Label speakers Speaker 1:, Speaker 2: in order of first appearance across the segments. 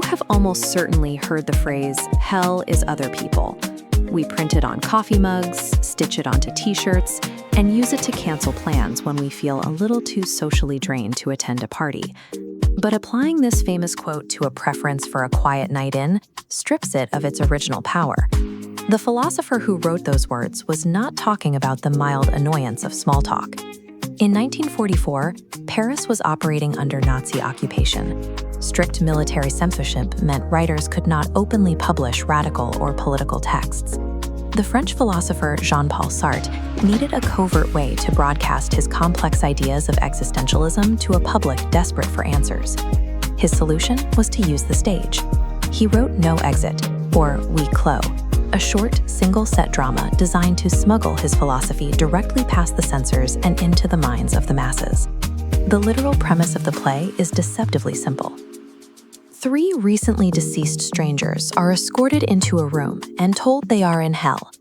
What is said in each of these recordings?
Speaker 1: have almost certainly heard the phrase, hell is other people. We print it on coffee mugs, stitch it onto t-shirts, and use it to cancel plans when we feel a little too socially drained to attend a party. But applying this famous quote to a preference for a quiet night in strips it of its original power. The philosopher who wrote those words was not talking about the mild annoyance of small talk. In 1944, Paris was operating under Nazi occupation. Strict military censorship meant writers could not openly publish radical or political texts. The French philosopher Jean-Paul Sartre needed a covert way to broadcast his complex ideas of existentialism to a public desperate for answers. His solution was to use the stage. He wrote No Exit, or Huis Clos, a short, single-set drama designed to smuggle his philosophy directly past the censors and into the minds of the masses. The literal premise of the play is deceptively simple. 3 recently deceased strangers are escorted into a room and told they are in hell.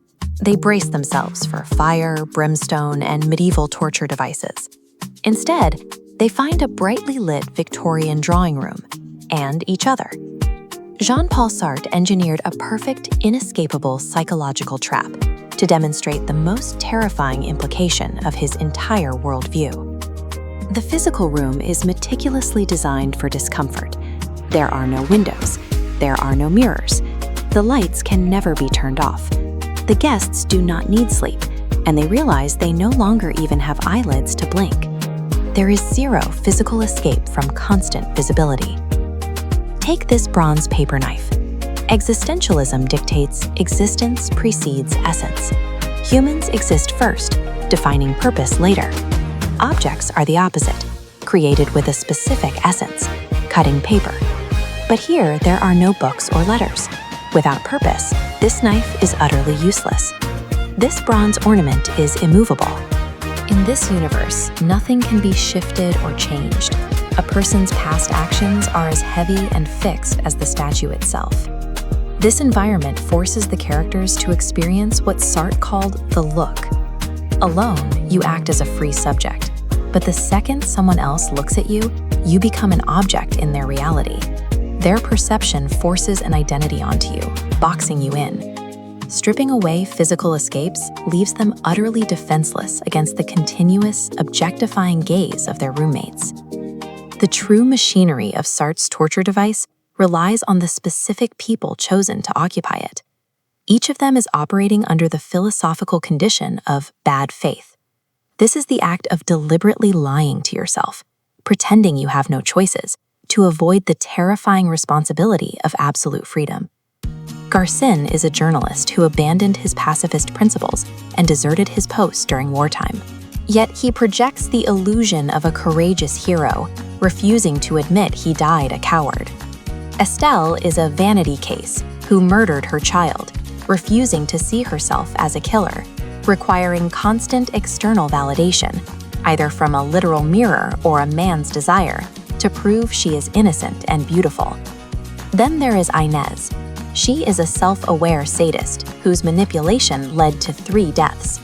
Speaker 1: They brace themselves for fire, brimstone, and medieval torture devices. Instead, they find a brightly lit Victorian drawing room and each other. Jean-Paul Sartre engineered a perfect, inescapable psychological trap to demonstrate the most terrifying implication of his entire worldview. The physical room is meticulously designed for discomfort. There are no windows. There are no mirrors. The lights can never be turned off. The guests do not need sleep, and they realize they no longer even have eyelids to blink. There is zero physical escape from constant visibility. Take this bronze paper knife. Existentialism dictates existence precedes essence. Humans exist first, defining purpose later. Objects are the opposite, created with a specific essence, cutting paper. But here, there are no books or letters. Without purpose, this knife is utterly useless. This bronze ornament is immovable. In this universe, nothing can be shifted or changed. A person's past actions are as heavy and fixed as the statue itself. This environment forces the characters to experience what Sartre called the look. Alone, you act as a free subject, but the second someone else looks at you, you become an object in their reality. Their perception forces an identity onto you, boxing you in. Stripping away physical escapes leaves them utterly defenseless against the continuous, objectifying gaze of their roommates. The true machinery of Sartre's torture device relies on the specific people chosen to occupy it. Each of them is operating under the philosophical condition of bad faith. This is the act of deliberately lying to yourself, pretending you have no choices, to avoid the terrifying responsibility of absolute freedom. Garcin is a journalist who abandoned his pacifist principles and deserted his post during wartime. Yet he projects the illusion of a courageous hero, refusing to admit he died a coward. Estelle is a vanity case who murdered her child, refusing to see herself as a killer, requiring constant external validation, either from a literal mirror or a man's desire, to prove she is innocent and beautiful. Then there is Inez. She is a self-aware sadist whose manipulation led to 3 deaths.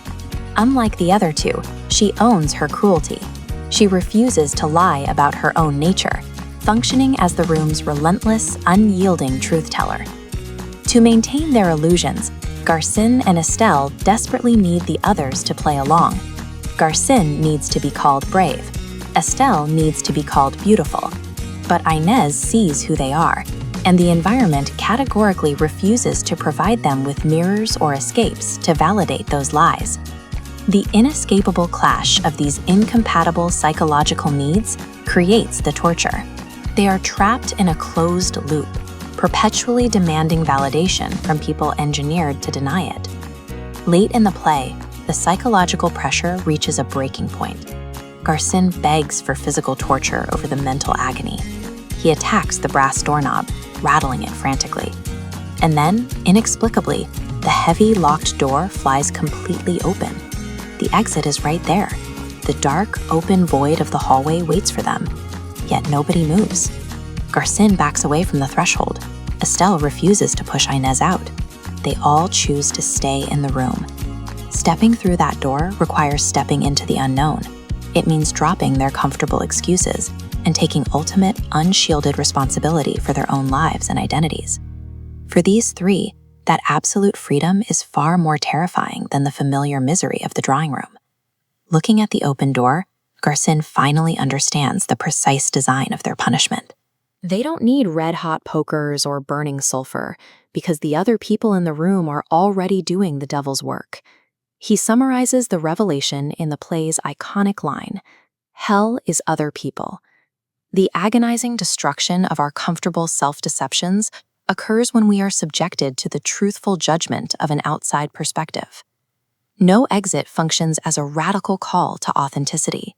Speaker 1: Unlike the other 2, she owns her cruelty. She refuses to lie about her own nature, functioning as the room's relentless, unyielding truth-teller. To maintain their illusions, Garcin and Estelle desperately need the others to play along. Garcin needs to be called brave. Estelle needs to be called beautiful. But Inez sees who they are, and the environment categorically refuses to provide them with mirrors or escapes to validate those lies. The inescapable clash of these incompatible psychological needs creates the torture. They are trapped in a closed loop, perpetually demanding validation from people engineered to deny it. Late in the play, the psychological pressure reaches a breaking point. Garcin begs for physical torture over the mental agony. He attacks the brass doorknob, rattling it frantically. And then, inexplicably, the heavy locked door flies completely open. The exit is right there. The dark, open void of the hallway waits for them. Yet nobody moves. Garcin backs away from the threshold. Estelle refuses to push Inez out. They all choose to stay in the room. Stepping through that door requires stepping into the unknown. It means dropping their comfortable excuses, and taking ultimate, unshielded responsibility for their own lives and identities. For these three, that absolute freedom is far more terrifying than the familiar misery of the drawing room. Looking at the open door, Garcin finally understands the precise design of their punishment. They don't need red-hot pokers or burning sulfur, because the other people in the room are already doing the devil's work. He summarizes the revelation in the play's iconic line, "Hell is other people." The agonizing destruction of our comfortable self-deceptions occurs when we are subjected to the truthful judgment of an outside perspective. No exit functions as a radical call to authenticity.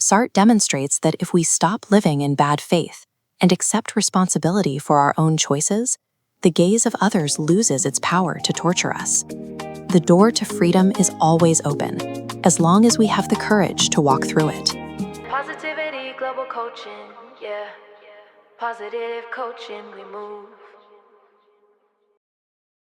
Speaker 1: Sartre demonstrates that if we stop living in bad faith and accept responsibility for our own choices, the gaze of others loses its power to torture us. The door to freedom is always open, as long as we have the courage to walk through it.
Speaker 2: Positivity, global coaching, yeah. Positive coaching, we move.